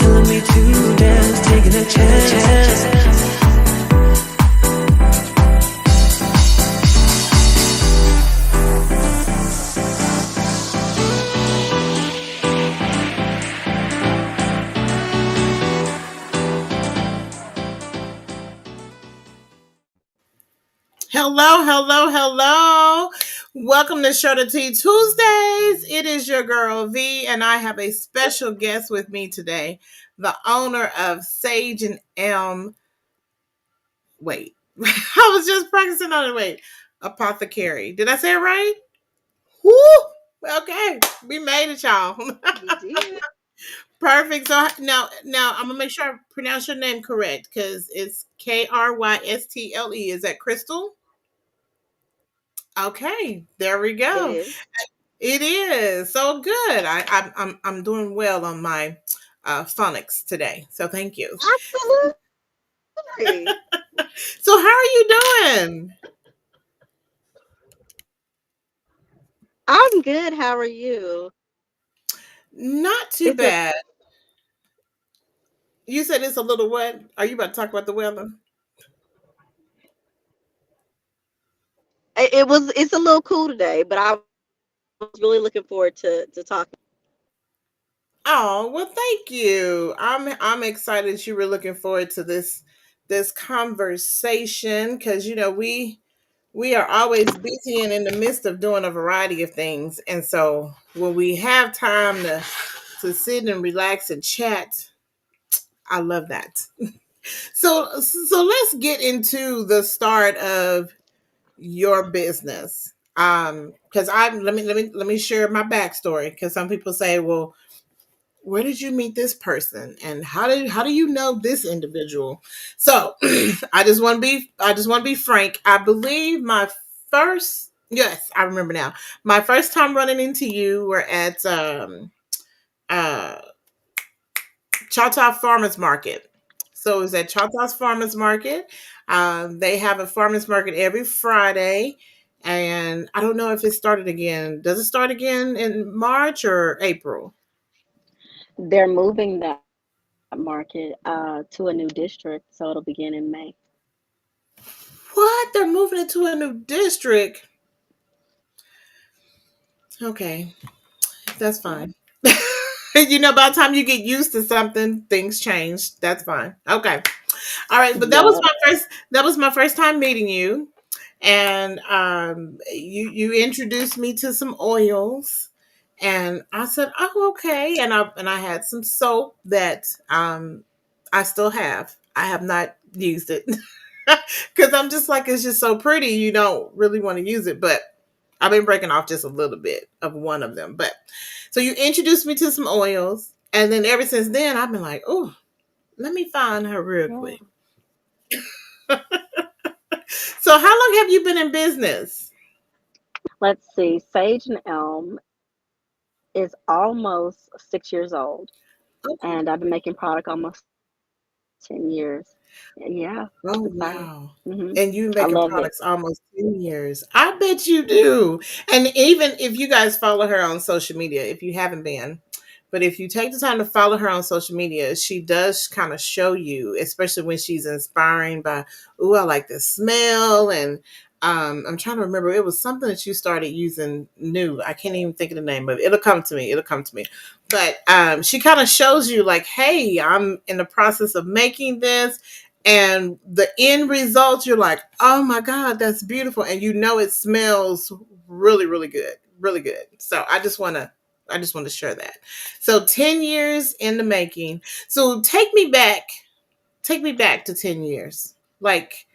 telling me to dance, taking a chance. Hello, hello, hello. Welcome to Show to Tea Tuesdays. It is your girl V, and I have a special guest with me today, the owner of Sage and Elm. Wait, I was just practicing on it. Wait, Apothecary. Did I say it right? Woo! Okay, we made it, y'all. You did. Perfect. So now I'm gonna make sure I pronounce your name correct because it's Krystle. Is that Krystle? Okay, there we It go. is. It is so good. I'm doing well on my phonics today. So thank you. Absolutely. So how are you doing? I'm good. How are you? Not too It's a bad. You said it's a little wet. Are you about to talk about the weather? it's a little cool today, but I was really looking forward to talking. Oh, well, thank you. I'm excited that you were looking forward to this conversation because we are always busy and in the midst of doing a variety of things. And so when we have time to sit and relax and chat, I love that. So let's get into the start of your business. Because let me share my backstory. Because some people say, well, where did you meet this person and how do you know this individual? So I just want to be frank. I believe my first, yes, I remember now, my first time running into you were at uh Choctaw Farmers Market. So it was at Choctaw Farmers Market. They have a farmers market every Friday, and I don't know if it started again. Does it start again in March or April? They're moving that market to a new district, so it'll begin in May. What? They're moving it to a new district? Okay, that's Yeah. fine. By the time you get used to something, things change. That's fine. Okay. All right, but that was Yep. my first time meeting you. And you introduced me to some oils, and I said, "Oh, okay." And I had some soap that I still have. I have not used it because I'm just like, it's just so pretty. You don't really want to use it, but I've been breaking off just a little bit of one of them. But so you introduced me to some oils, and then ever since then, I've been like, "Oh, let me find her real Yeah. quick." So how long have you been in business? Let's see. Sage and Elm is almost 6 years old, Okay. and I've been making product almost 10 years. Yeah, Oh it's exciting. wow. hmm And you I making love it. products almost 10 years. I bet you do. And even if you guys follow her on social media, if you haven't been, but if you take the time to follow her on social media, she does kind of show you, especially when she's inspiring by, ooh, I like the smell. And I'm trying to remember, it was something that you started using new. I can't even think of the name of it. It'll come to me. It'll come to me. But she kind of shows you, like, hey, I'm in the process of making this, and the end result, you're like, oh my god, that's beautiful, and it smells really, really good, really good. So I just want to share that. So 10 years in the making. So take me back to 10 years. Like,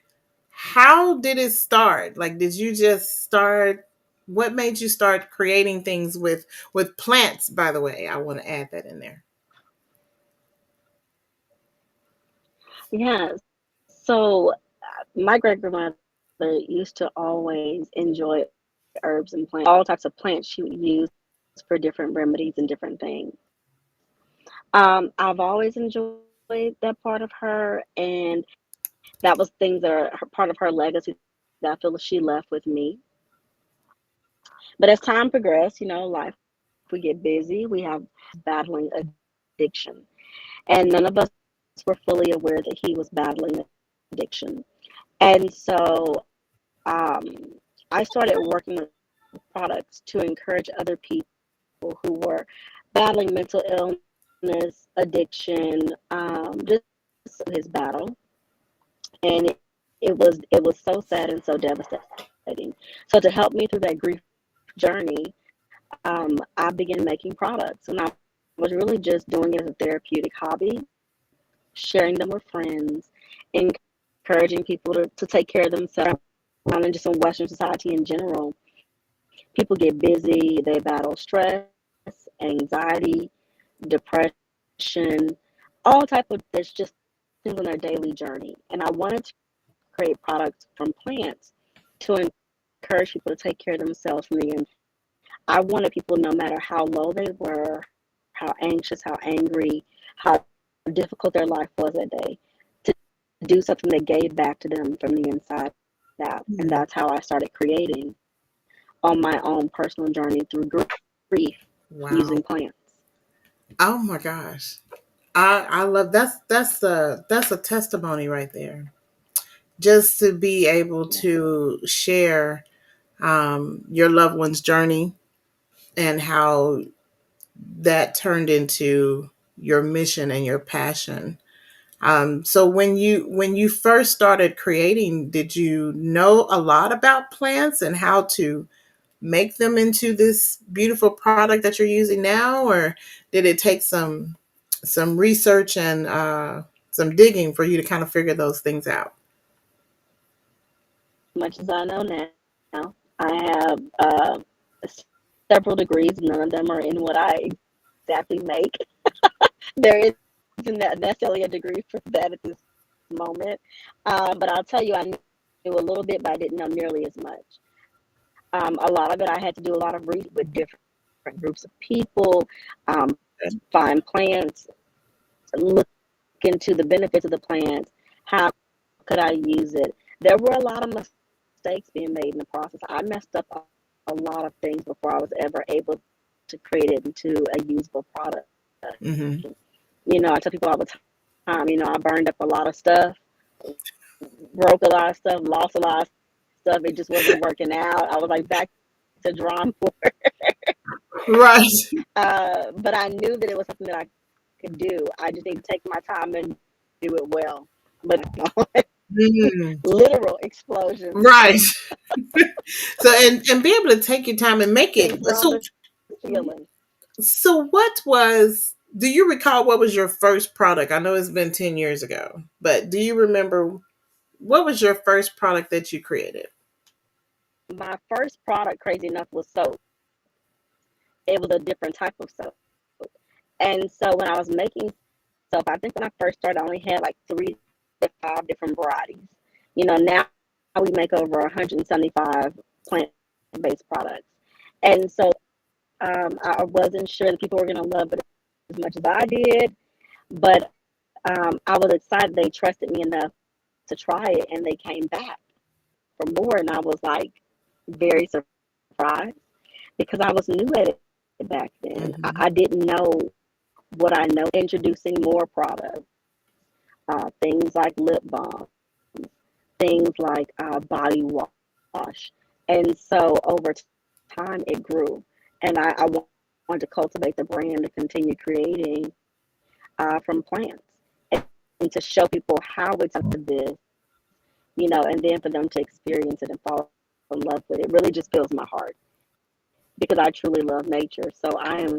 how did it start? Like, did you just start? What made you start creating things with plants? By the way, I want to add that in there. Yeah. So my great grandmother used to always enjoy herbs and plants, all types of plants she would use for different remedies and different things. I've always enjoyed that part of her, and that was things that are part of her legacy that I feel she left with me. But as time progressed, life, we get busy, we have battling addiction. and none of us were fully aware that he was battling addiction. And so I started working with products to encourage other people who were battling mental illness, addiction, just his battle. And it was so sad and so devastating. So to help me through that grief journey, I began making products, and I was really just doing it as a therapeutic hobby, sharing them with friends, encouraging people to take care of themselves, and just in Western society in general. People get busy, they battle stress, anxiety, depression, all type of there's just things on their daily journey. And I wanted to create products from plants to encourage people to take care of themselves from the inside. I wanted people, no matter how low they were, how anxious, how angry, how difficult their life was that day, to do something that gave back to them from the inside out. And Mm. that's how I started creating on my own personal journey through grief Wow. using plants. Oh my gosh. I love that's a testimony right there. Just to be able Yeah, to share your loved one's journey and how that turned into your mission and your passion. So when you first started creating, did you know a lot about plants and how to make them into this beautiful product that you're using now, or did it take some research and some digging for you to kind of figure those things out? much as I know now, I have several degrees. None of them are in what I exactly make. There isn't necessarily a degree for that at this moment. But I'll tell you, I knew a little bit, but I didn't know nearly as much. A lot of it, I had to do a lot of reading with different groups of people, um, find plants, look into the benefits of the plants. How could I use it? There were a lot of mistakes being made in the process. I messed up a lot of things before I was ever able to create it into a usable product. Hmm. I tell people all the time, I burned up a lot of stuff, broke a lot of stuff, lost a lot of stuff. It just wasn't working out. I was like back to drawing board. Right. But I knew that it was something that I could do. I just need to take my time and do it well. But Mhm. literal explosions Right. So and be able to take your time and make it. came from So the feeling. what was, do you recall what was your first product? I know it's been 10 years ago, but do you remember what was your first product that you created? My first product, crazy enough, was soap. It was a different type of soap. And so when I was making soap, I think when I first started, I only had like 3 to 5 different varieties. Now we make over 175 plant-based products. And so I wasn't sure that people were going to love it as much as I did, but I was excited they trusted me enough to try it, and they came back for more, and I was like very surprised because I was new at it back then. I, Hmm. I didn't know what I know. Introducing more products, things like lip balm, things like body wash, and so over time it grew, and I wanted to cultivate the brand to continue creating from plants and to show people how it's something this, and then for them to experience it and fall in love with it really just fills my heart because I truly love nature. So I am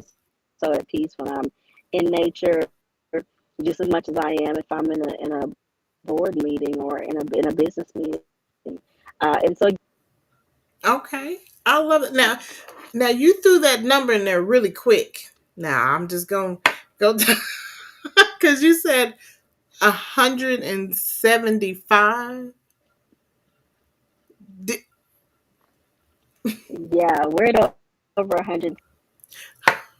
so at peace when I'm in nature just as much as I am if I'm in a board meeting or in a business meeting. And so Okay. I love it. Now you threw that number in there really quick. Now I'm just going to go because you said 175. Di- yeah, we're at over 100.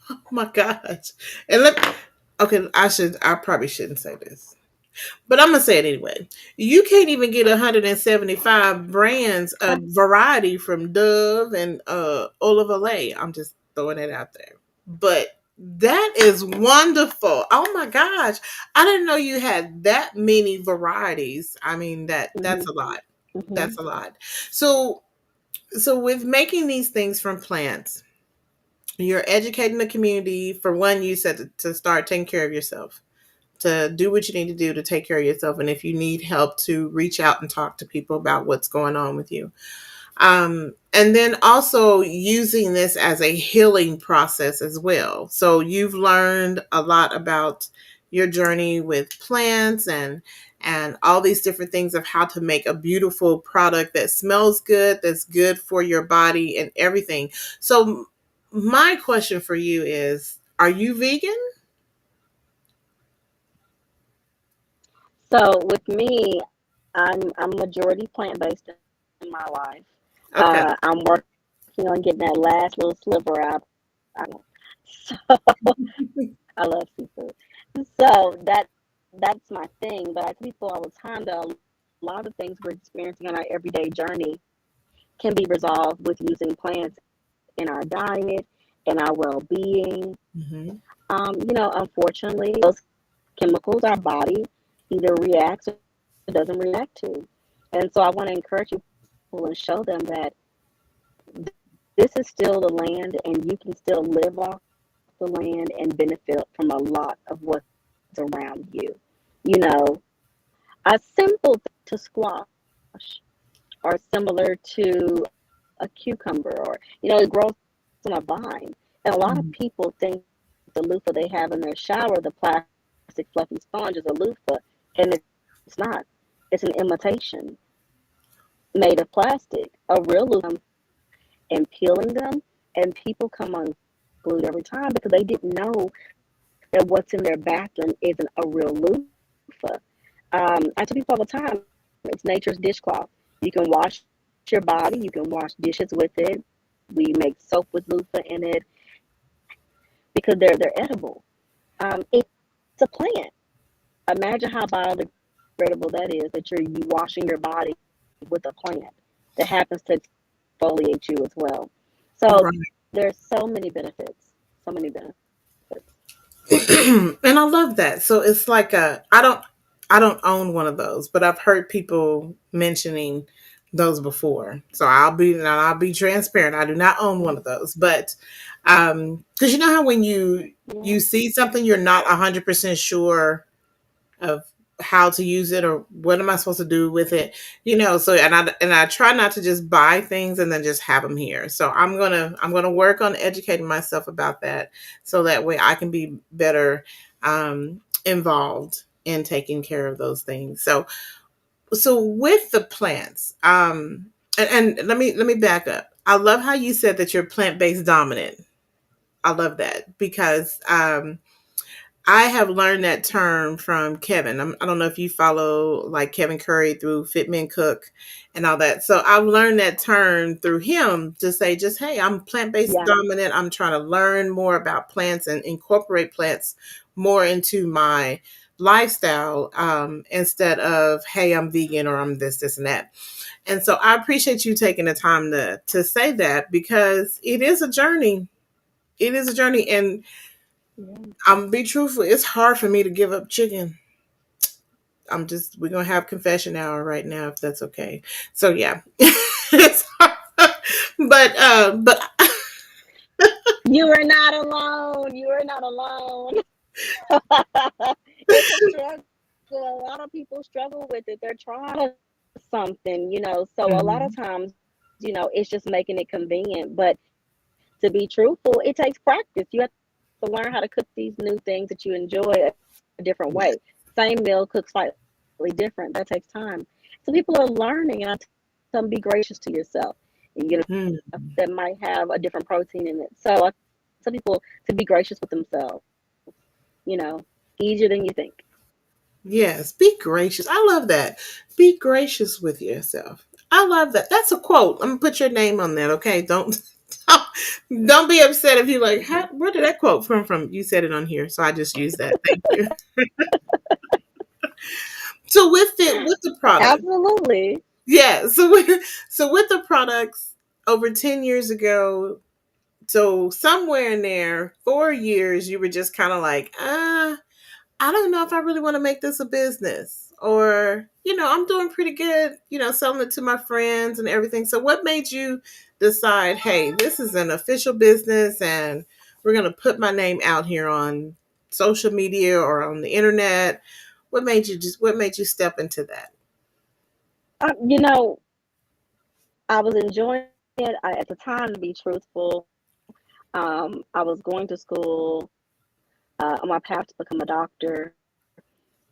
Oh my gosh. And okay, I probably shouldn't say this, but I'm gonna say it anyway. You can't even get 175 brands, a variety from Dove and Olive Olay. I'm just throwing it out there. But That is wonderful. Oh my gosh. I didn't know you had that many varieties. I mean that's Hmm. a lot. Hmm. That's a lot. So so with making these things from plants, you're educating the community. For one, you said to start taking care of yourself, to do what you need to do to take care of yourself, and if you need help, to reach out and talk to people about what's going on with you. And then also using this as a healing process as well. So you've learned a lot about your journey with plants and all these different things of how to make a beautiful product that smells good, that's good for your body and everything. So my question for you is, are you vegan? So with me, I'm majority plant based in my life. Okay. I'm working on getting that last little sliver out. I don't. So I love seafood. So that's my thing. But I tell people all the time that a lot of the things we're experiencing on our everyday journey can be resolved with using plants in our diet, in our well-being. Hmm. Unfortunately, those chemicals our body either reacts or doesn't react to. And so I want to encourage people and show them that this is still the land and you can still live off the land and benefit from a lot of what's around you. You know, a simple thing like a tomato to squash are similar to a cucumber, or it grows on a vine. And a lot of people think the loofah they have in their shower, the plastic fluffy sponge, is a loofah, and it's not. It's an imitation made of plastic. A real loofah and peeling them, and people come unglued every time because they didn't know that what's in their bathroom isn't a real loofah. I tell people all the time, it's nature's dishcloth. You can wash your body, you can wash dishes with it. We make soap with loofah in it because they're edible. It's a plant. Imagine how biodegradable that is, that you're you washing your body with a plant that happens to exfoliate you as well. So there's so many Right. benefits, so many benefits. And I love that. So it's like I don't own one of those, but I've heard people mentioning those before. So I'll be transparent. I do not own one of those, but because you know how when Yeah. you see something you're not 100% sure of how to use it or what am I supposed to do with it, so and I try not to just buy things and then just have them here. So I'm gonna work on educating myself about that, so that way I can be better involved in taking care of those things. So with the plants, and let me back up. I love how you said that you're plant-based dominant. I love that because I have learned that term from Kevin. I don't know if you follow like Kevin Curry through Fit Men Cook and all that. So I've learned that term through him to say, just, hey, I'm plant based Yeah. dominant. I'm trying to learn more about plants and incorporate plants more into my lifestyle, instead of, hey, I'm vegan or I'm this, and that. And so I appreciate you taking the time to say that because it is a journey. It is a journey. And Yeah. I'm gonna be truthful. It's hard for me to give up chicken. We're gonna have confession hour right now if that's okay. So yeah, it's hard. But You are not alone. You are not alone. It's a struggle. A lot of people struggle with it. They're trying something. So a lot of Mhm. times, it's just making it convenient. But to be truthful, it takes practice. You have to learn how to cook these new things that you enjoy a different way. Same meal cooked slightly different. That takes time. So people are learning, and I tell them be gracious to yourself. You get a that might have a different Mhm. protein in it. So I tell people to be gracious with themselves. Easier than you think. Yes, be gracious. I love that. Be gracious with yourself. I love that. That's a quote. I'm gonna put your name on that. Okay, don't don't be upset if you like. Where did that quote from? You said it on here, so I just used that. Thank you. So with the product, Absolutely. yeah. So with the products over 10 years ago So somewhere in there, 4 years, you were just kind of like, I don't know if I really want to make this a business. Or, I'm doing pretty good, selling it to my friends and everything. So what made you decide, hey, this is an official business and we're going to put my name out here on social media or on the internet? What made you step into that? You know, I was enjoying it. At the time, to be truthful, I was going to school on my path to become a doctor,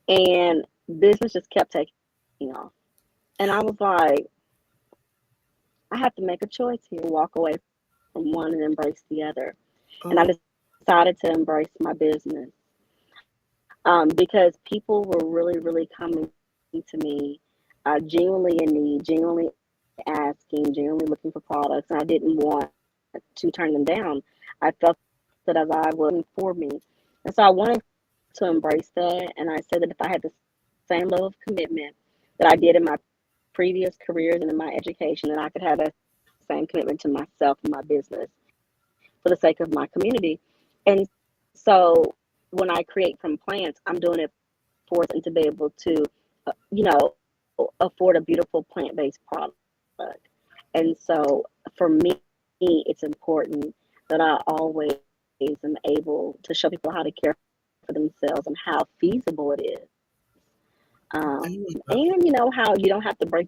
and business just kept taking off. And I was like, I have to make a choice here, walk away from one and embrace the other. And I Oh, decided to embrace my business because people were really, really coming to me genuinely in need, genuinely asking, genuinely looking for products, and I didn't want to turn them down. I felt that as I was for me. And so I wanted to embrace that. And I said that if I had the same level of commitment that I did in my previous careers and in my education, then I could have that same commitment to myself and my business for the sake of my community. And so when I create from plants, I'm doing it for us and to be able to, you know, afford a beautiful plant based product. And so for me, it's important that I always am able to show people how to care for themselves and how feasible it is. And you know how you don't have to break.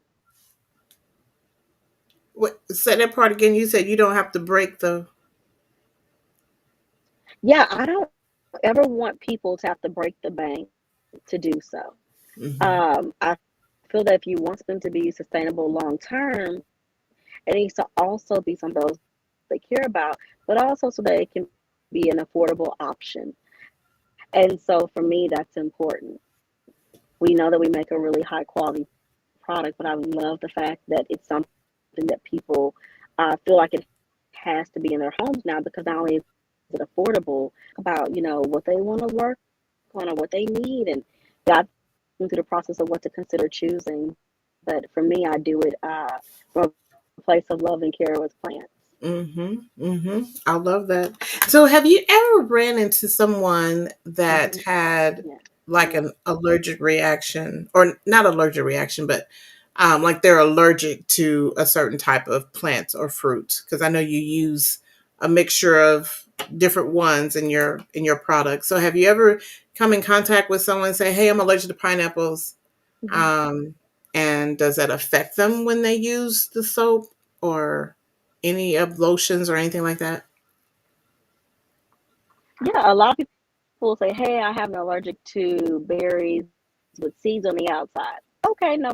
say that part again. You said you don't have to break the. Yeah, I don't ever want people to have to break the bank to do so. Mhm. I feel that if you want them to be sustainable long term, it needs to also be some of those they care about, but also so that it can be an affordable option. And so for me, that's important. We know that we make a really high quality product, but I love the fact that it's something that people feel like it has to be in their homes now because not only is it affordable about what they want to work on or what they need and got them through the process of what to consider choosing. But for me, I do it from a place of love and care with plants. Mm-hmm. Mm-hmm. I love that. So have you ever ran into someone that Hmm. had Yeah. like an allergic reaction or not allergic reaction, but like they're allergic to a certain type of plant or fruit? Because I know you use a mixture of different ones in your product. So have you ever come in contact with someone and say, hey, I'm allergic to pineapples? Hmm. Um, and does that affect them when they use the soap or any of lotions or anything like that? Yeah, a lot of people will say, "Hey, I have an allergic to berries with seeds on the outside." Okay, no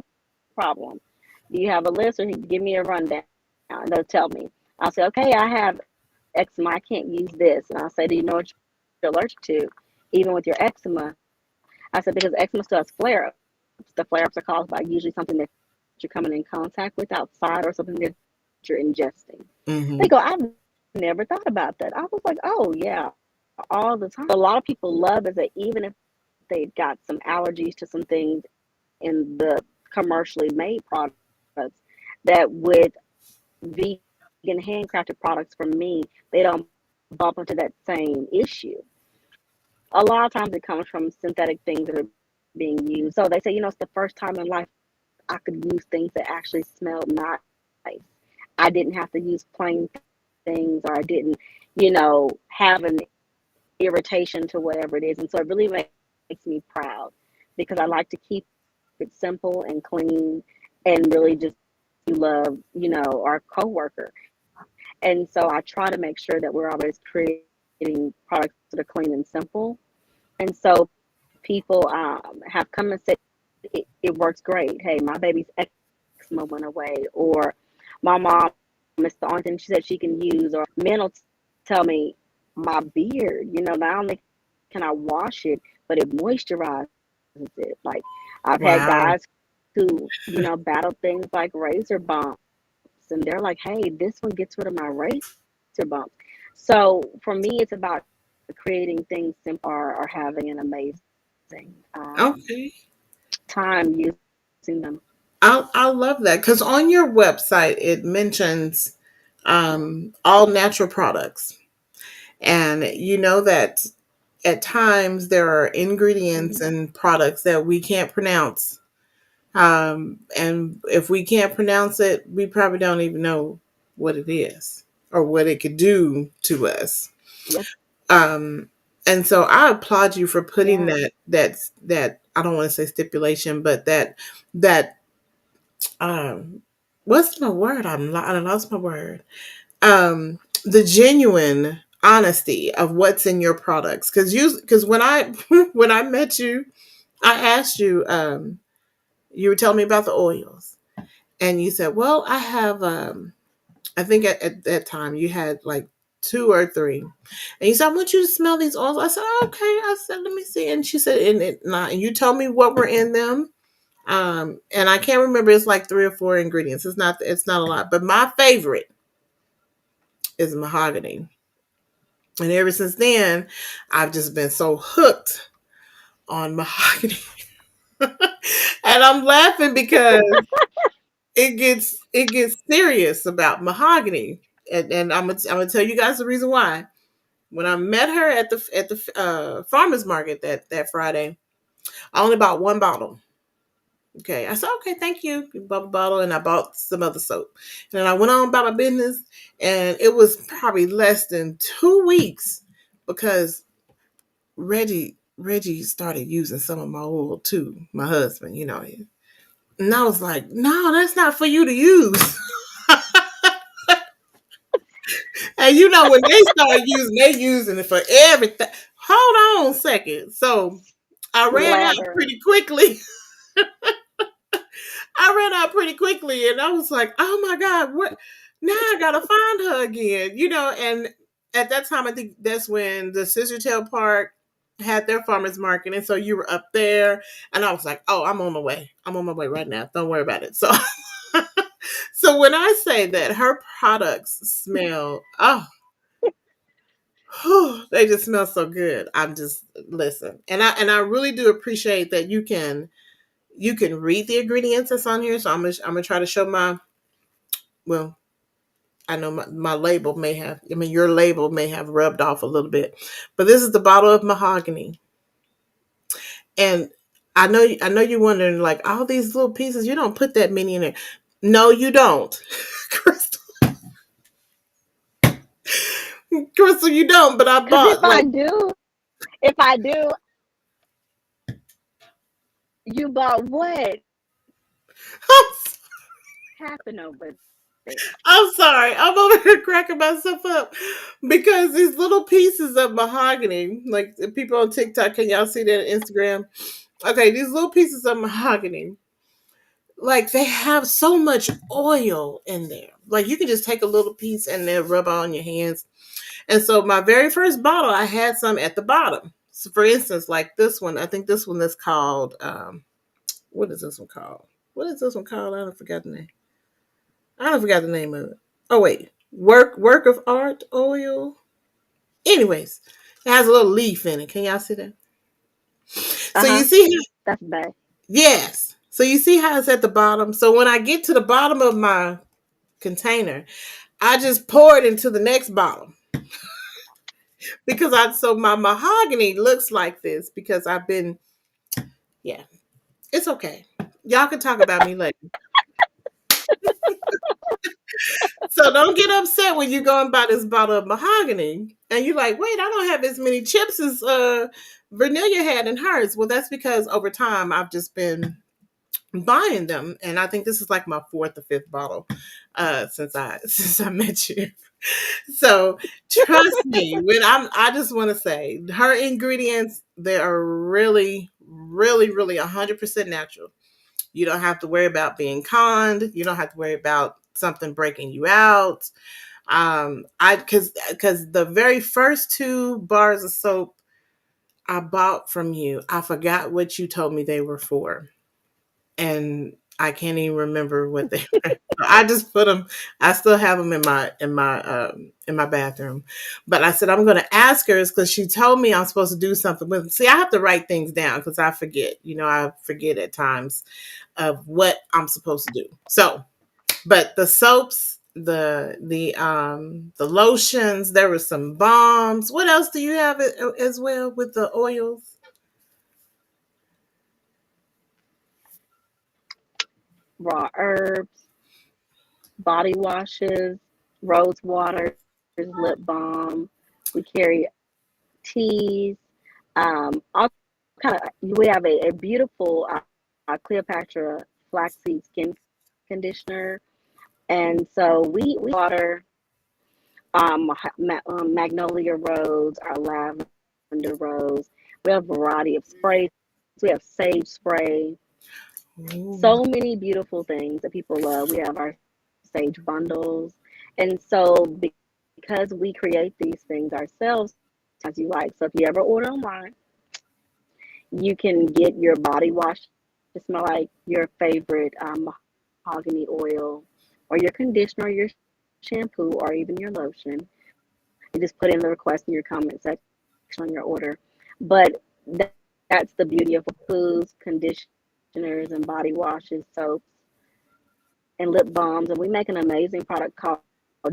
problem. Do you have a list or give me a rundown? And they'll tell me. I'll say, okay, I have eczema. I can't use this. And I'll say, do you know what you're allergic to? Even with your eczema. I said, because eczema still has flare ups. The flare ups are caused by usually something that you're coming in contact with outside or something that you're ingesting. They Mm-hmm. go, I've never thought about that. I was like, oh, yeah, all the time. A lot of people love is that even if they've got some allergies to some things in the commercially made products, that with vegan handcrafted products from me, they don't bump into that same issue. A lot of times it comes from synthetic things that are being used. So they say, it's the first time in life I could use things that actually smelled nice. I didn't have to use plain things or I didn't, have an irritation to whatever it is. And so it really makes me proud because I like to keep it simple and clean and really just love, our coworker. And so I try to make sure that we're always creating products that are clean and simple. And so people have come and said it works great. Hey, my baby's eczema went away, or my mom is the only thing she said she can use, or men will tell me my beard, not only can I wash it, but it moisturizes it. Like I've had Wow. guys who, battle things like razor bumps, and they're like, hey, this one gets rid of my razor bumps. So for me, it's about creating things simple or having an amazing Okay. time using them. I love that because on your website it mentions all natural products. And you know that at times there are ingredients Mhm. and products that we can't pronounce. And if we can't pronounce it, we probably don't even know what it is or what it could do to us. Yep. Um, and so I applaud you for putting Yeah. that I don't want to say stipulation, but that um, what's my word? I lost my word. The genuine honesty of what's in your products, because when I when I met you, I asked you, you were telling me about the oils, and you said, well, I have I think at that time you had like two or three, and you said, I want you to smell these oils. I said, oh, okay. I said, let me see. And she said, and you told me what were in them. And I can't remember. It's like three or four ingredients. It's not a lot, but my favorite is mahogany. And ever since then, I've just been so hooked on mahogany. And I'm laughing because it gets serious about mahogany. And I'm gonna tell you guys the reason why. When I met her at the farmers market that Friday, I only bought one bottle. Okay, I said, okay, thank you. You bought a bottle, and I bought some other soap. And then I went on about my business, and it was probably less than 2 weeks because Reggie started using some of my oil too. My husband, and I was like, no, that's not for you to use. And when they start using, they using it for everything. Hold on a second. So I ran out Lather. pretty quickly. I ran out pretty quickly, and I was like, "Oh my god, what? Now I gotta find her again." And at that time, I think that's when the Scissortail Park had their farmers market, and so you were up there, and I was like, "Oh, I'm on my way. I'm on my way right now. Don't worry about it." So, so when I say that her products smell, they just smell so good. I'm just listen, and I really do appreciate that you can read the ingredients that's on here. So I'm gonna try to show well, I know my label may have, your label may have rubbed off a little bit, but this is the bottle of mahogany. And I know you're wondering, like, all these little pieces, you don't put that many in there. No, you don't. Krystle, Krystle, you don't, but I Because bought like, if I do, you bought what? Happened over there? I'm sorry. I'm over here cracking myself up because these little pieces of mahogany, like the people on TikTok, can y'all see that on Instagram? Okay, these little pieces of mahogany, like they have so much oil in there. Like you can just take a little piece and then rub it on your hands. And so my very first bottle, I had some at the bottom. So for instance, like this one, I think this one is called, what is this one called? What is this one called? I don't forget the name. I don't forgot the name of it. Oh wait, work of art oil. Anyways, it has a little leaf in it. Can y'all see that? Uh So you huh. see, That's bad. yes. So you see how it's at the bottom. So when I get to the bottom of my container, I just pour it into the next bottle because so my mahogany looks like this because I've been, yeah, it's okay. Y'all can talk about me later. So don't get upset when you go and buy this bottle of mahogany and you're like, wait, I don't have as many chips as Vernelia had in hers. Well, that's because over time I've just been buying them, and I think this is like my fourth or fifth bottle since I since I met you. So trust me, I just want to say her ingredients, they are really, really, really 100% natural. You don't have to worry about being conned. You don't have to worry about something breaking you out. I because the very first two bars of soap I bought from you, I forgot what you told me they were for, and I can't even remember what they were. I just put them. I still have them in my bathroom. But I said I'm going to ask her because she told me I'm supposed to do something with them. See, I have to write things down because I forget. I forget at times of what I'm supposed to do. So, but the soaps, the lotions. There were some balms. What else do you have as well with the oils? Raw herbs, body washes, rose waters, lip balm. We carry teas, all kind of. We have a beautiful Cleopatra flaxseed skin conditioner, and so we water magnolia rose, our lavender rose. We have a variety of sprays. We have sage spray. Ooh, So many beautiful things that people love. We have our sage bundles. And so, because we create these things ourselves, as you like, so if you ever order online, you can get your body wash to smell like your favorite mahogany oil, or your conditioner, or your shampoo, or even your lotion. You just put in the request in your comment section on your order. But that's the beauty of shampoos, conditioners, and body washes, soaps, and lip balms. And we make an amazing product called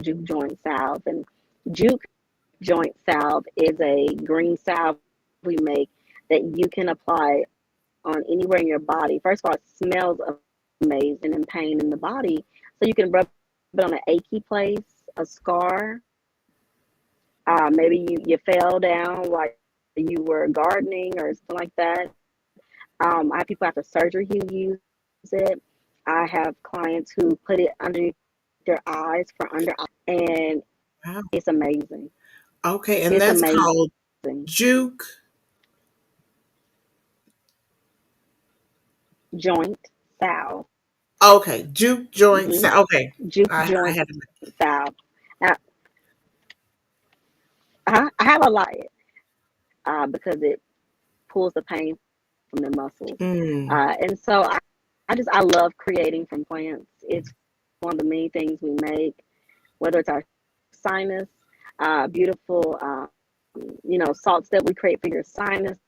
Juke Joint Salve. And Juke Joint Salve is a green salve we make that you can apply on anywhere in your body. First of all, it smells amazing and pain in the body. So you can rub it on an achy place, a scar. Maybe you fell down while you were gardening or something like that. I have people after surgery who use it. I have clients who put it underneath their eyes for under eye pain, and wow. it's amazing. Okay, and It's that's called amazing. Juke. Joint salve. Okay, Juke joint. Hmm. Okay, Juke I joint had. salve. Now, I have a lot because it pulls the pain from the muscles. Mm, And so I love creating from plants. It's one of the main things we make, whether it's our sinus, beautiful, salts that we create for your sinuses,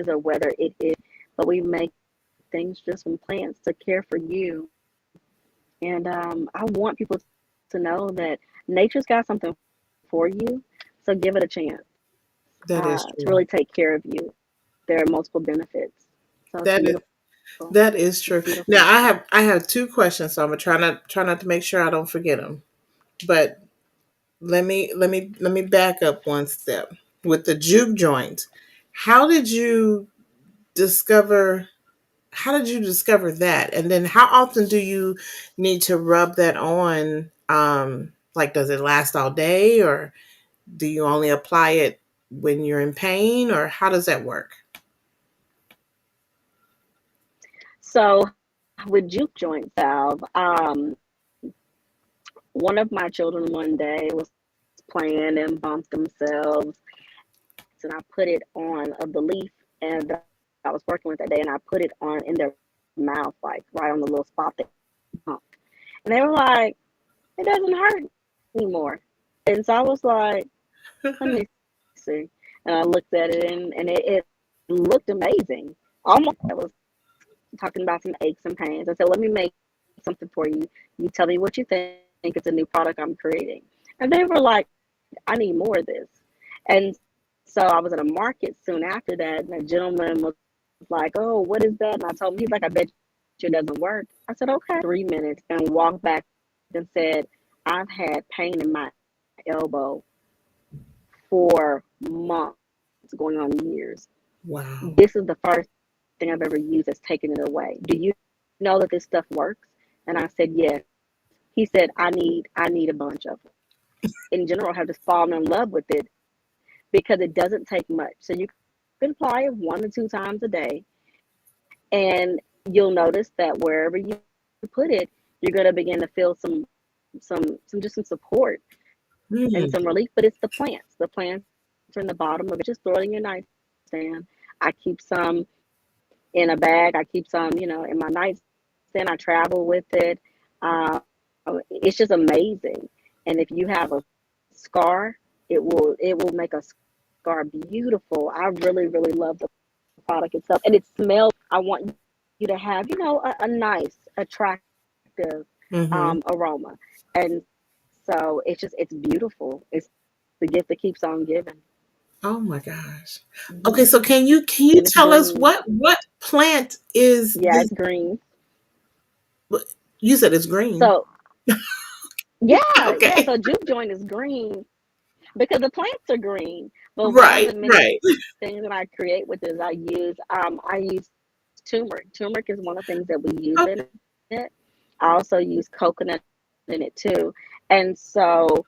or whether it is, but we make things just from plants to care for you. And I want people to know that nature's got something for you, so give it a chance to really that take is care of true. you. There are multiple benefits. So it's beautiful. That is It's that is beautiful. true. Now I have two questions, so I'm gonna try not to make sure I don't forget them. But let me back up one step with the juke joint. How did you discover? How did you discover that? And then how often do you need to rub that on? Like, does it last all day, or do you only apply it when you're in pain, or how does that work? So with juke joint salve, one of my children one day was playing and bumped themselves, and I put it on of the leaf and that I was working with that day, and I put it on in their mouth, like right on the little spot they bumped. And they were like, it doesn't hurt anymore. And so I was like, let me see. And I looked at it, and it looked amazing. Almost like I was talking about some aches and pains. I said, let me make something for you. You tell me what you think. It's a new product I'm creating. And they were like, I need more of this. And so I was at a market soon after that, and a gentleman was like, oh, what is that? And I told him, he's like, I bet you it doesn't work. I said, okay. He took 3 minutes and walked back and said, I've had pain in my elbow for months, going on years. This is the first thing I've ever used that's taken it away. Do you know that this stuff works? And I said, yes. He said, I need a bunch of them. In general, have just fallen in love with it because it doesn't take much. So you can apply it 1 to 2 times a day, and you'll notice that wherever you put it, you're going to begin to feel some support and some relief. Hmm. But it's the plants. The plants are in the bottom of it. You just throw it in your nightstand. I keep some in a bag. I keep some, in my nightstand. I travel with it. Uh, it's just amazing. And if you have a scar, it will make a scar beautiful. I really love the product itself, and it smells. I want you to have, a nice, attractive Mm-hmm. aroma. And And so it's beautiful. It's the gift that keeps on giving. Oh my gosh. Okay, Hmm. so can you And it's tell us green. what plant is Yeah, this? it's green. You said it's green. So yeah. Okay. So juke joint is green because the plants are green. But one of Right, the many right. things that I create with is I use turmeric. Turmeric is one of the things that we use in it. Okay. I also use coconut in it too. And so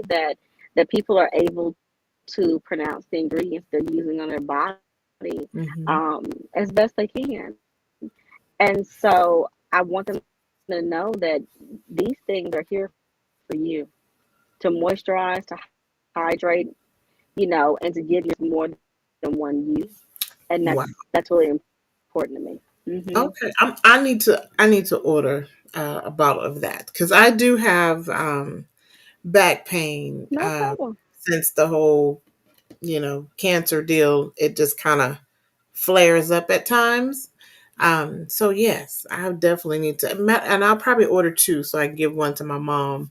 that people are able to pronounce the ingredients they're using on their body Hmm. as best they can. And so I want them to know that these things are here for you to moisturize, to hydrate, and to give your skin more than one use. And that's Wow. really important to me. Hmm. Okay. I need to order a bottle of that because I do have back pain No problem. since the whole cancer deal. It just kind of flares up at times. So yes, I definitely need to, and I'll probably order two so I can give one to my mom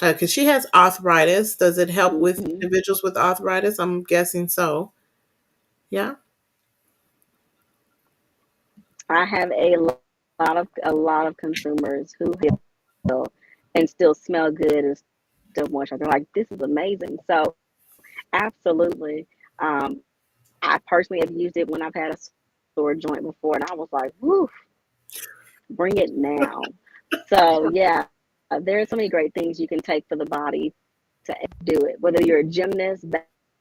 because she has arthritis. Does it help with Hmm. individuals with arthritis? I'm guessing so. Yeah. I have a lot of consumers who heal and still smell good and still moisturize. They're like, this is amazing. So absolutely. I personally have used it when I've had a sore joint before, and I was like, woof, bring it now. So yeah, there are so many great things you can take for the body to do it. Whether you're a gymnast,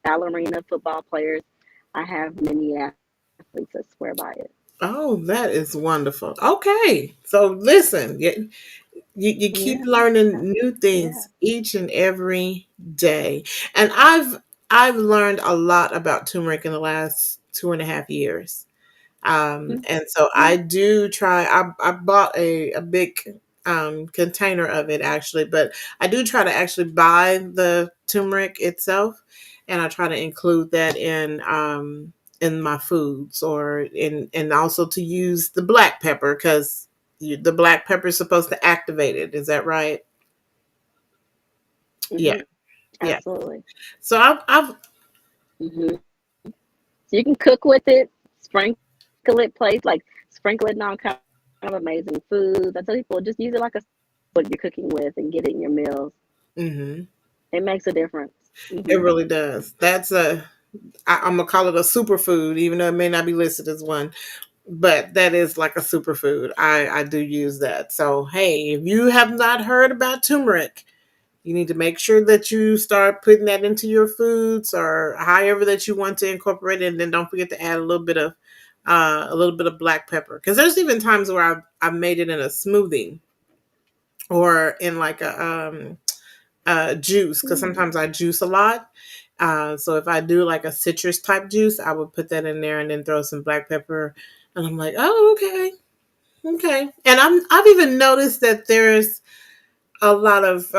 ballerina, football players, I have many athletes that swear by it. Oh, that is wonderful. Okay. So listen, you Yeah, keep learning new yeah. things each and every day. And I've learned a lot about turmeric in the last 2.5 years. And so Mhm. I do try. I bought a big container of it actually, but I do try to actually buy the turmeric itself, and I try to include that in my foods or in and also to use the black pepper because the black pepper is supposed to activate it. Is that right? Yeah, Mhm. yeah. Absolutely. So I've Mhm. So you can cook with it, sprinkle it, place like sprinkle it in all kind of amazing foods. I tell people just use it like a what you're cooking with and get it in your meals. mhm. It makes a difference. Hmm. It really does. I'm gonna call it a superfood, even though it may not be listed as one. But that is like a superfood. I do use that. So hey, if you have not heard about turmeric, you need to make sure that you start putting that into your foods or however that you want to incorporate it. And then don't forget to add a little bit of black pepper because there's even times where I've made it in a smoothie or in like a juice because Mm. sometimes I juice a lot. So if I do like a citrus type juice, I would put that in there and then throw some black pepper. And I'm like, oh, okay, okay. And I've even noticed that there's a lot of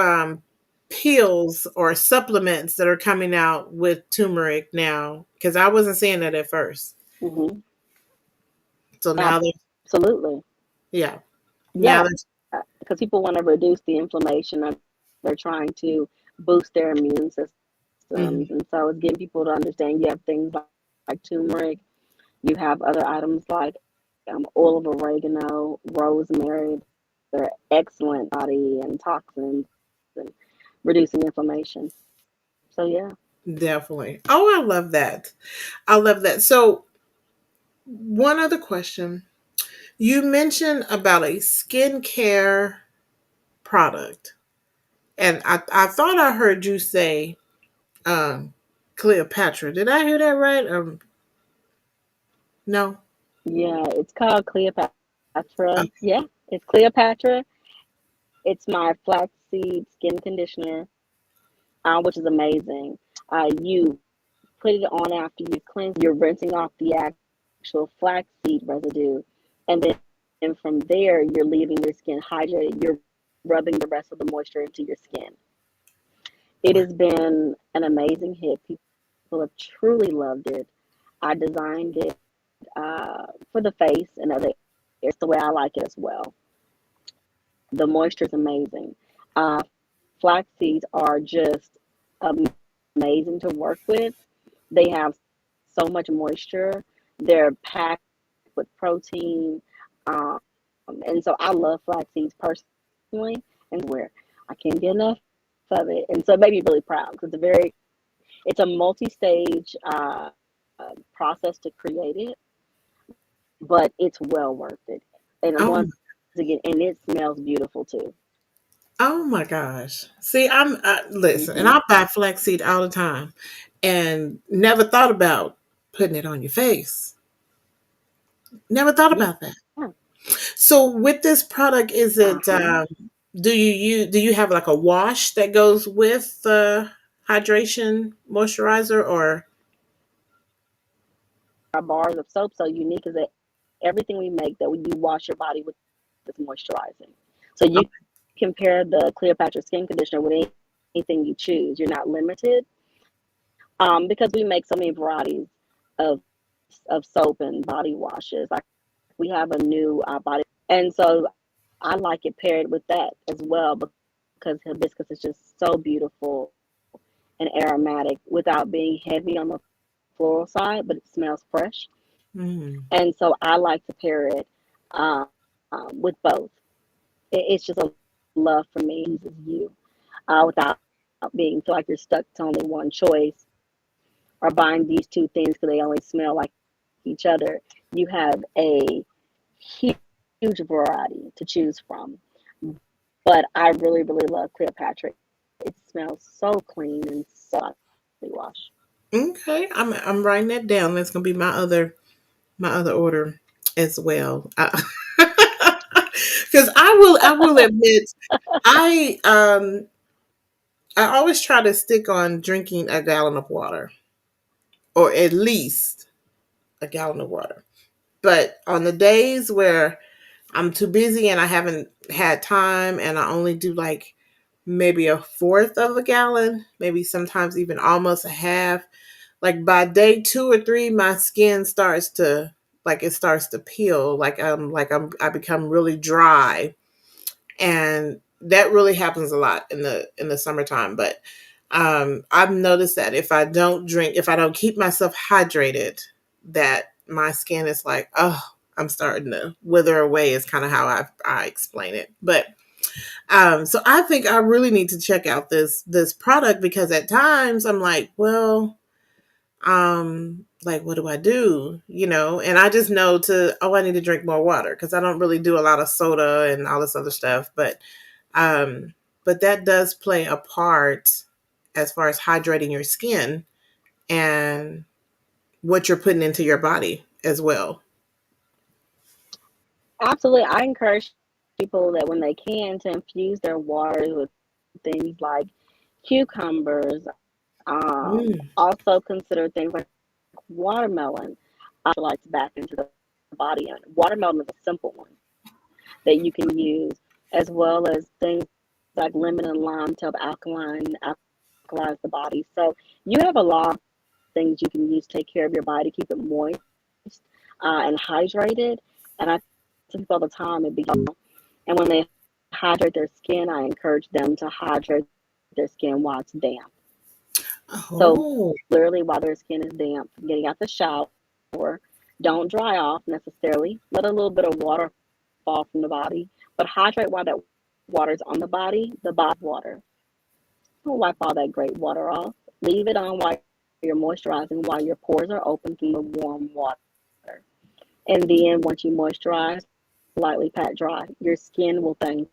pills or supplements that are coming out with turmeric now because I wasn't seeing that at first. Mhm. So now there's Absolutely. yeah, now Yeah, there's because people want to reduce the inflammation, or they're trying to boost their immune systems, and so it's getting mhm, people to understand you have things like turmeric. You have other items like oil of oregano, rosemary. They're excellent body and toxins and reducing inflammation. So yeah. definitely. Oh, I love that. I love that. So one other question. You mentioned about a skincare product, and I thought I heard you say um, Cleopatra. Did I hear that right? No. Yeah, it's called Cleopatra. Yeah, Okay. it's Cleopatra. It's my flaxseed skin conditioner, which is amazing. You put it on after you cleanse. You're rinsing off the actual flaxseed residue, and then from there, you're leaving your skin hydrated. You're rubbing the rest of the moisture into your skin. It has Wow. been an amazing hit. People have truly loved it. I designed it for the face and other areas the way I like it as well. The moisture is amazing. Flax seeds are just amazing to work with. They have so much moisture. They're packed with protein. And so I love flax seeds personally. And so that's where I can't get enough of it. And so it made me really proud because it's a multi-stage process to create it, but it's well worth it. And once Oh, again, and it smells beautiful too. oh my gosh. See, I'm listen, Hmm. and I buy flaxseed all the time, and never thought about putting it on your face. Never thought Yeah. about that. So with this product, is it Uh-huh. do you have like a wash that goes with the hydration moisturizer or Our bars of soap so unique is that everything we make that you wash your body with is moisturizing. So you oh, can pair the Cleopatra skin conditioner with anything you choose. You're not limited because we make so many varieties of soap and body washes. Like we have a new body wash, and so I like it paired with that as well because hibiscus is just so beautiful and aromatic without being heavy on the floral side, but it smells fresh. And mm, so I like to pair it with both. It's just a love for me. It pleases you without being feel like you're stuck to only one choice or buying these two things because they only smell like each other. You have a huge variety to choose from. But I really, really love Cleopatra. It smells so clean and so body wash. okay. I'm writing that down. That's gonna be my other order as well. Because I will admit I always try to stick on drinking a gallon of water or at least a gallon of water. But on the days where I'm too busy and I haven't had time and I only do like maybe a fourth of a gallon, maybe sometimes even almost a half. Like by day 2 or 3, my skin starts to it starts to peel. I become really dry, and that really happens a lot in the summertime. But I've noticed that if I don't keep myself hydrated, that my skin is like, oh, I'm starting to wither away. Is kind of how I explain it. But so I think I really need to check out this product because at times I'm like, well, like what do I do? And I just know I need to drink more water because I don't really do a lot of soda and all this other stuff. Um, but that does play a part as far as hydrating your skin and what you're putting into your body as well. Absolutely. I encourage people that when they can to infuse their waters with things like cucumbers, Mm, also consider things like watermelon electrolytes back into the body. And watermelon is a simple one that you can use, as well as things like lemon and lime to help alkalize the body. So you have a lot of things you can use to take care of your body, keep it moist and hydrated. And I tell people all the time, it begins with water. And when they hydrate their skin, I encourage them to hydrate their skin while it's damp. So literally, while their oh, skin is damp, getting out the shower, don't dry off necessarily. Let a little bit of water fall from the body, but hydrate while that water's on the body absorbs water. Don't wipe all that great water off. Leave it on while you're moisturizing, while your pores are open from the warm water. And then once you moisturize, lightly pat dry. Your skin will thank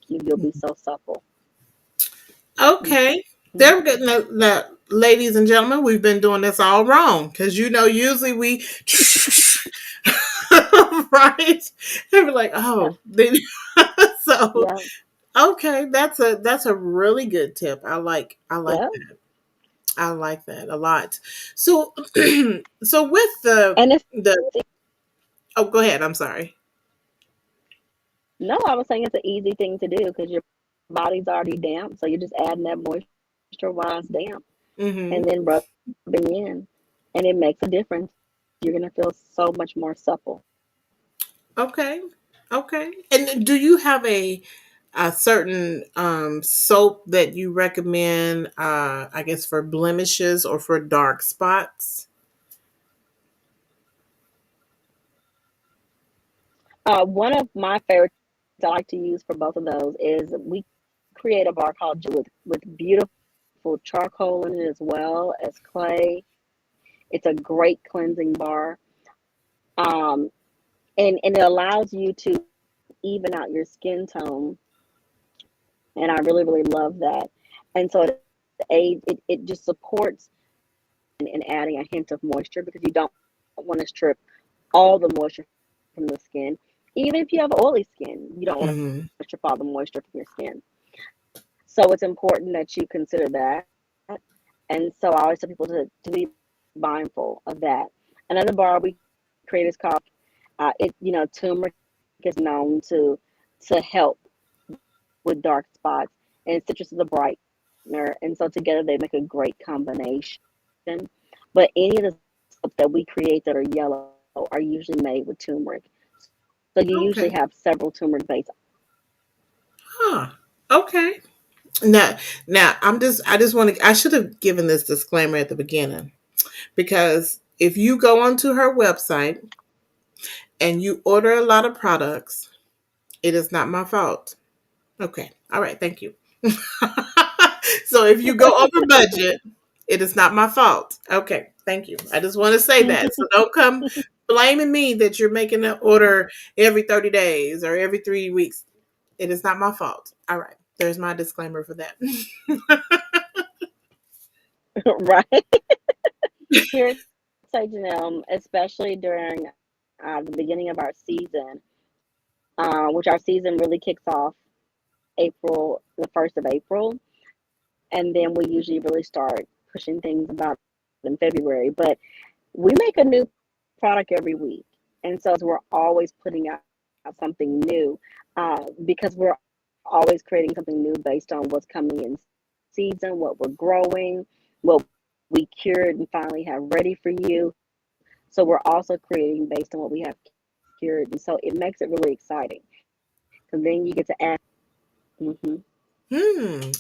you. You'll be so supple. Hmm. okay. There we go. Now, ladies and gentlemen, we've been doing this all wrong because usually we right? They'd be like, Yeah, oh, then so yeah, okay, that's a really good tip. I like yeah. that. I like that a lot. So so with And it's the oh, go ahead. I'm sorry. no, I was saying it's an easy thing to do because your body's already damp, so you're just adding that moisture while it's damp, and then Mm-hmm. rubbing in, and it makes a difference. You're gonna feel so much more supple. Okay. Okay. And do you have a certain soap that you recommend, I guess, for blemishes or for dark spots? One of my favorites I like to use for both of those is we create a bar called with beautiful charcoal in it as well as clay. It's a great cleansing bar. Um, and it allows you to even out your skin tone, and I really really love that. And so it just supports and adding a hint of moisture because you don't want to strip all the moisture from the skin. Even if you have oily skin, you don't want to Hmm. strip all the moisture from your skin. So it's important that you consider that. And so I always tell people to be mindful of that. Another bar we create is called turmeric is known to help with dark spots, and citrus is a brightener, and so together they make a great combination. But any of the soaps that we create that are yellow are usually made with turmeric. So you usually Okay. have several turmeric based. Huh. Okay. Now, I just want to, I should have given this disclaimer at the beginning, because if you go onto her website and you order a lot of products, it is not my fault. Okay. All right. Thank you. So if you go over budget, it is not my fault. Okay. Thank you. I just want to say that. So don't come blaming me that you're making an order every 30 days or every 3 weeks. It is not my fault. All right. There's my disclaimer for that. Right here at Sage and Elm, especially during the beginning of our season, which our season really kicks off April, the 1st of April, and then we usually really start pushing things about in February. But we make a new product every week, and so we're always putting out something new because we're always creating something new based on what's coming in season, what we're growing, what we cured and finally have ready for you. So we're also creating based on what we have cured, and so it makes it really exciting because then you get to add. Mm-hmm.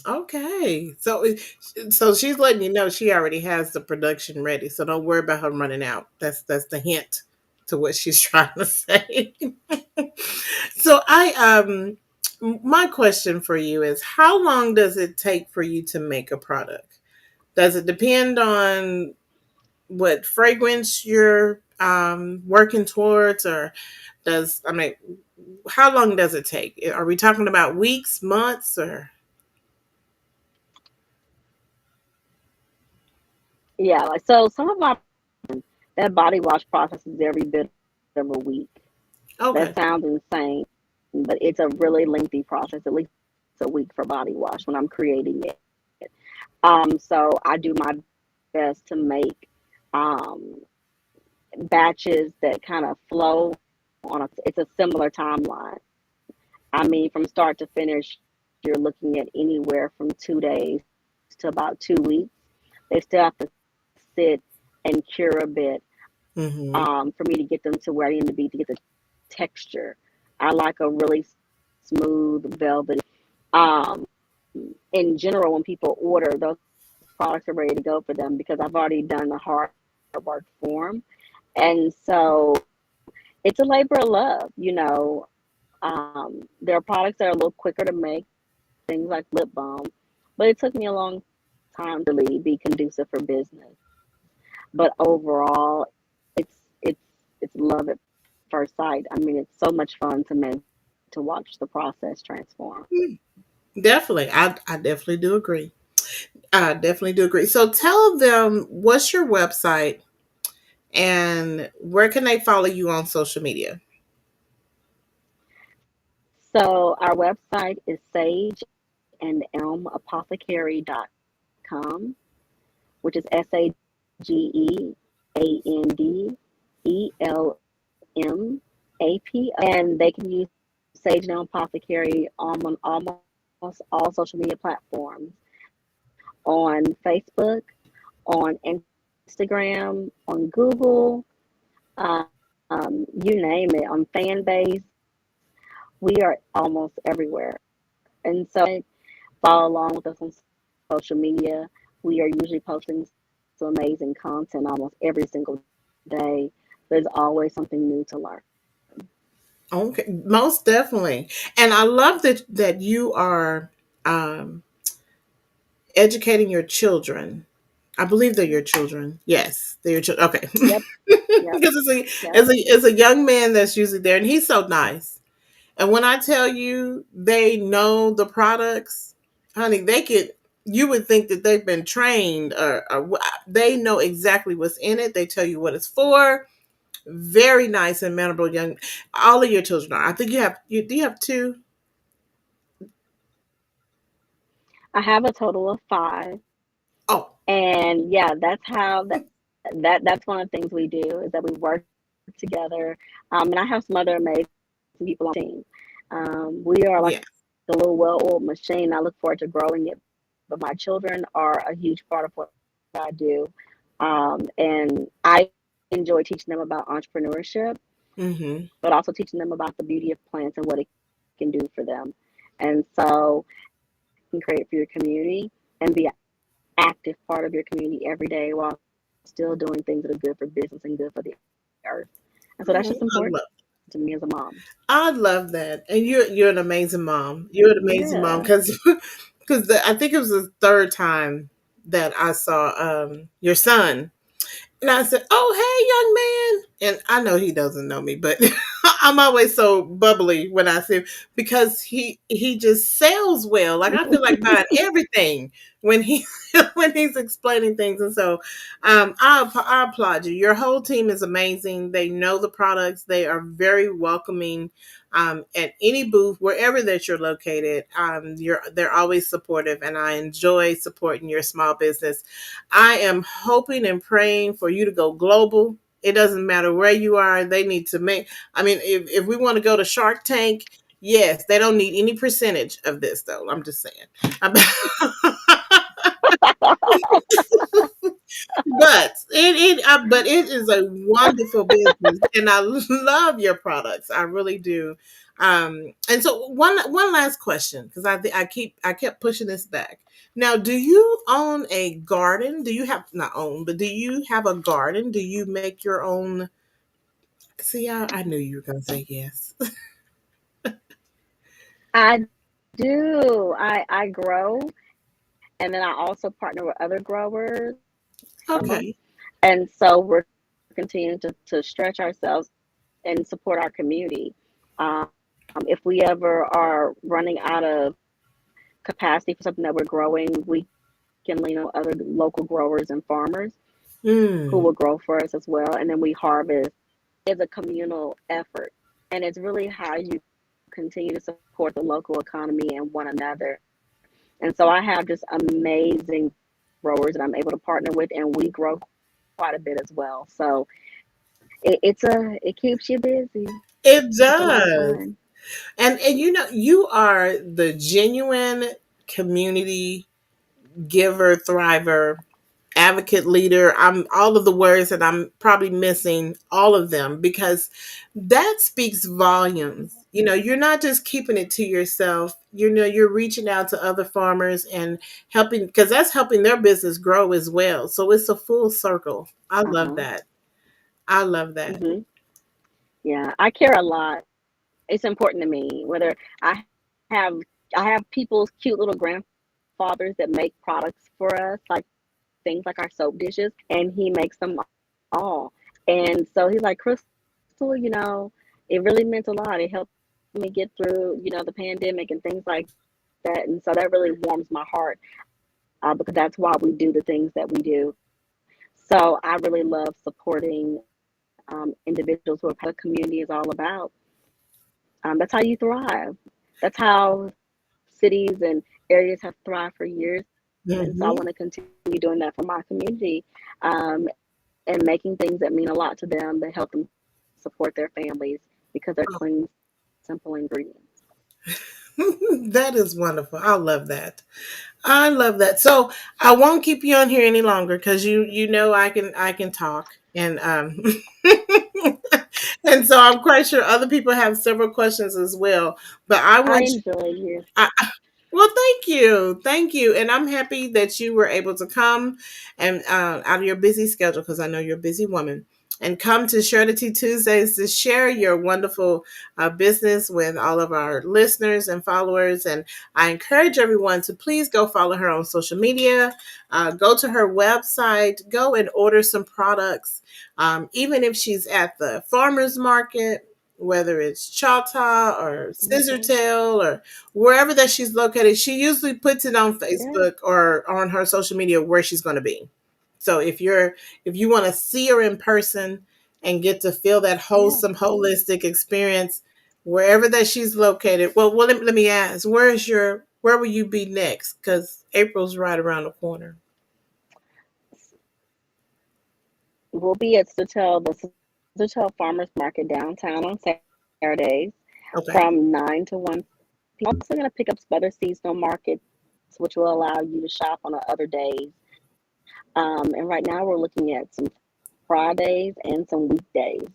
Okay. So she's letting you know she already has the production ready. So don't worry about her running out. That's the hint to what she's trying to say. So my question for you is, how long does it take for you to make a product? Does it depend on what fragrance you're working towards, or I mean, how long does it take? Are we talking about weeks, months, or? Yeah, like so some of my that body wash process is every bit of a week. That Okay. sounds insane, but it's a really lengthy process, at least a week for body wash when I'm creating it. So I do my best to make um, batches that kind of flow it's a similar timeline. I mean, from start to finish, you're looking at anywhere from 2 days to about 2 weeks. They still have to sit and cure a bit Mm-hmm. for me to get them to where I need to be to get the texture. I like a really smooth, velvety. Um, in general, when people order, those products are ready to go for them because I've already done the hard work for them. And so it's a labor of love. There are products that are a little quicker to make, things like lip balm, but it took me a long time to really be conducive for business. But overall, it's it's it's love at first sight. I mean, it's so much fun to watch the process transform. Definitely. I definitely do agree. I definitely do agree. So tell them, what's your website and where can they follow you on social media? So our website is Sage and Elm Apothecary.com, which is SAGEANDELMAPO, and they can use Sage and Elm Apothecary on almost all social media platforms, on Facebook, on Instagram, on Google, you name it, on fan base. We are almost everywhere. And so follow along with us on social media. We are usually posting some amazing content almost every single day. There's always something new to learn. Okay, most definitely. And I love that you are um, educating your children. I believe they're your children. Yes, they're your children. Okay, Yep, yep, because yep. it's a young man that's usually there, and he's so nice. And when I tell you they know the products, honey, they could. You would think that they've been trained, or they know exactly what's in it. They tell you what it's for. Very nice and memorable young. All of your children are. I think you have. You do you have two? I have a total of five. Oh, And yeah, that's one of the things we do is that we work together. And I have some other amazing people on my team. We are like a little yeah. well-oiled machine. I look forward to growing it, but my children are a huge part of what I do. And I enjoy teaching them about entrepreneurship, but also Mm-hmm. teaching them about the beauty of plants and what it can do for them. And so can create for your community and be an active part of your community every day while still doing things that are good for business and good for the earth. And so that's just important to me as a I mom. love. I love that, and you're an amazing mom. You're an Yeah. amazing mom because because I think it was the third time that I saw your son. And I said, "Oh, hey, young man." And I know he doesn't know me, but I'm always so bubbly when I see him because he just sells well. Like I feel like buying everything when he when he's explaining things. And so, I applaud you. Your whole team is amazing. They know the products. They are very welcoming. At any booth, wherever that you're located, they're always supportive, and I enjoy supporting your small business. I am hoping and praying for you to go global. It doesn't matter where you are. They need to make, I mean, if we want to go to Shark Tank, yes, they don't need any percentage of this, though. I'm just saying. But it is a wonderful business, and I love your products. I really do. And so one last question, because I kept pushing this back. Now, do you own a garden? Do you have not own, but do you have a garden? Do you make your own? See, I knew you were gonna say yes. I do. I grow, and then I also partner with other growers. Okay. And so we're continuing to stretch ourselves and support our community. If we ever are running out of capacity for something that we're growing, we can lean on other local growers and farmers who will Hmm. grow for us as well. And then we harvest. It's a communal effort. And it's really how you continue to support the local economy and one another. And so I have just amazing growers that I'm able to partner with, and we grow quite a bit as well. So it keeps you busy. It's a lot of It fun. does. And you know, you are the genuine community giver, thriver, advocate, leader. I'm all of the words that I'm probably missing, all of them, because that speaks volumes. You know, you're not just keeping it to yourself. You know, you're reaching out to other farmers and helping, because that's helping their business grow as well. So it's a full circle. I love Uh-huh. that. I love that. Hmm. Yeah, I care a lot. It's important to me. Whether I have I have people's cute little grandfathers that make products for us, like things like our soap dishes, and he makes them all. And so he's like, Krystle, it really meant a lot. It helped me get through, the pandemic and things like that. And so that really warms my heart because that's why we do the things that we do. So I really love supporting individuals who are part of the community is all about. That's how you thrive. That's how cities and areas have thrived for years. And so I want to continue Hmm. doing that for my community, and making things that mean a lot to them that help them support their families because they're clean, simple ingredients. That is wonderful. I love that. I love that. So I won't keep you on here any longer because you know I can talk and and so I'm quite sure other people have several questions as well. But I enjoy you. Well, thank you. Thank you. And I'm happy that you were able to come and out of your busy schedule, because I know you're a busy woman, and come to Surety Tuesdays to share your wonderful business with all of our listeners and followers. And I encourage everyone to please go follow her on social media, go to her website, go and order some products. Even if she's at the farmer's market, whether it's Choctaw or Mhm. Scissortail or wherever that she's located, she usually puts it on Yeah, Facebook or on her social media where she's going to be. So if you want to see her in person and get to feel that yeah. wholesome, holistic experience, wherever that she's located. Well, let me ask, where will you be next? Because April's right around the corner. We'll be at the Sotel Farmers Market downtown on Saturdays Okay. from 9 to 1 p.m. I'm also going to pick up some other seasonal markets, which will allow you to shop on the other days. And right now we're looking at some Fridays and some weekdays.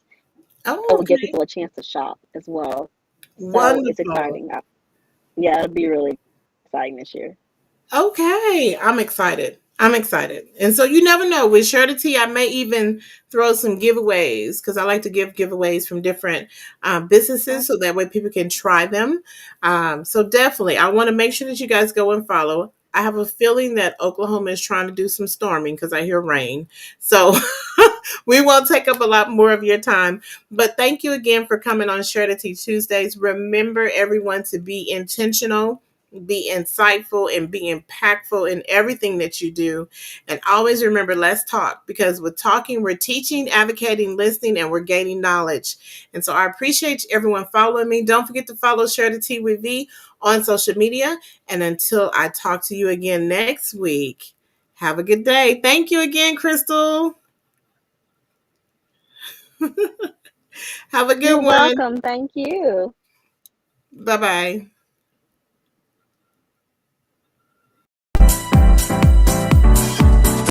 Oh, So we give okay. people a chance to shop as well. So it's Wonderful. exciting. Yeah, it'll be really exciting this year. Okay, I'm excited. I'm excited. And so you never know. With Surety, I may even throw some giveaways, because I like to give giveaways from different businesses so that way people can try them. So definitely, I want to make sure that you guys go and follow. I have a feeling that Oklahoma is trying to do some storming because I hear rain. So we won't take up a lot more of your time. But thank you again for coming on Surety Tuesdays. Remember, everyone, to be intentional, be insightful, and be impactful in everything that you do. And always remember, let's talk, because with talking, we're teaching, advocating, listening, and we're gaining knowledge. And so I appreciate everyone following me. Don't forget to follow Share the Tea with V on social media. And until I talk to you again next week, have a good day. Thank you again, Krystle. Have a good You're one. welcome. Thank you. Bye bye.